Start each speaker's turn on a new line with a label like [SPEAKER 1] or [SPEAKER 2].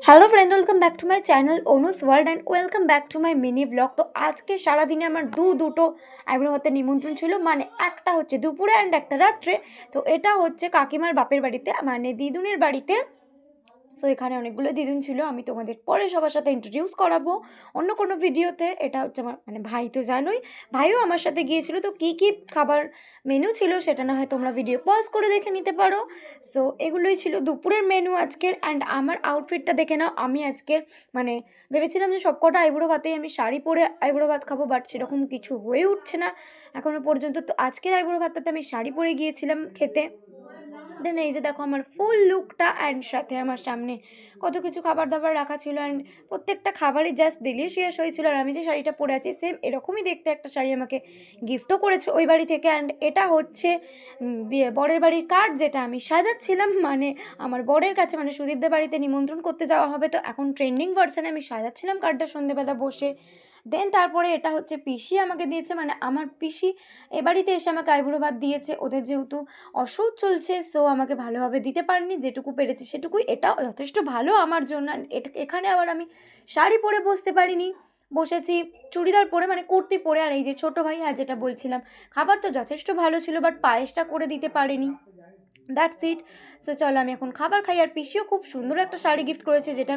[SPEAKER 1] Hello friend, welcome back to my channel Anu's world and welcome back to my mini blog. তো আজকে সারাদিনে আমার দুটো আইবুড়ো ভাতের নিমন্ত্রণ ছিল, মানে একটা হচ্ছে দুপুরে অ্যান্ড একটা রাত্রে। তো এটা হচ্ছে কাকিমার বাপের বাড়িতে, মানে দিদুনের বাড়িতে। সো এখানে অনেকগুলো দিদুন ছিল, আমি তোমাদের পরে সবার সাথে ইন্ট্রোডিউস করাবো অন্য কোনো ভিডিওতে। এটা হচ্ছে আমার মানে ভাই, তো জানোই ভাইও আমার সাথে গিয়েছিল। তো কী কী খাবার মেনু ছিল সেটা না হয় তোমরা ভিডিও পজ করে দেখে নিতে পারো। সো এগুলোই ছিল দুপুরের মেনু আজকের। অ্যান্ড আমার আউটফিটটা দেখে নাও, আমি আজকের মানে ভেবেছিলাম যে সবকটা আইবুড়ো ভাতেই আমি শাড়ি পরে আইবুড়ো ভাত খাবো, বাট সেরকম কিছু হয়ে উঠছে না এখনও পর্যন্ত। তো আজকের আইবুড়ো ভাতটাতে আমি শাড়ি পরে গিয়েছিলাম খেতে। দেন এই যে দেখো আমার ফুল লুকটা, অ্যান্ড সাথে আমার সামনে কত কিছু খাবার দাবার রাখা ছিল, অ্যান্ড প্রত্যেকটা খাবারই জাস্ট ডিলিশিয়াস হয়েছিল। আর আমি যে শাড়িটা পরে আছি সেম এরকমই দেখতে একটা শাড়ি আমাকে গিফটও করেছে ওই বাড়ি থেকে। অ্যান্ড এটা হচ্ছে বরের বাড়ির কার্ড, যেটা আমি সাজাচ্ছিলাম, মানে আমার বরের কাছে, মানে সুদীপদের বাড়িতে নিমন্ত্রণ করতে যাওয়া হবে। তো এখন ট্রেন্ডিং ভার্সনে আমি সাজাচ্ছিলাম কার্ডটা সন্ধ্যেবেলা বসে। দেন তারপরে এটা হচ্ছে পিসি আমাকে দিয়েছে, মানে আমার পিসি এ বাড়িতে এসে আমাকে আইবুড়ো ভাত দিয়েছে। ওদের যেহেতু অসুখ চলছে, সো আমাকে ভালোভাবে দিতে পারেনি, যেটুকু পেরেছে সেটুকুই। এটা যথেষ্ট ভালো আমার জন্য। এটা এখানে আবার আমি শাড়ি পরে বসতে পারিনি, বসেছি চুড়িদার পরে, মানে কুর্তি পরে। আর এই যে ছোটো ভাই, আর যেটা বলছিলাম, খাবার তো যথেষ্ট ভালো ছিল, বাট পায়েসটা করে দিতে পারেনি। That's it. সো চলো আমি এখন খাবার খাই। আর পিসিও খুব সুন্দর একটা শাড়ি গিফট করেছে, যেটা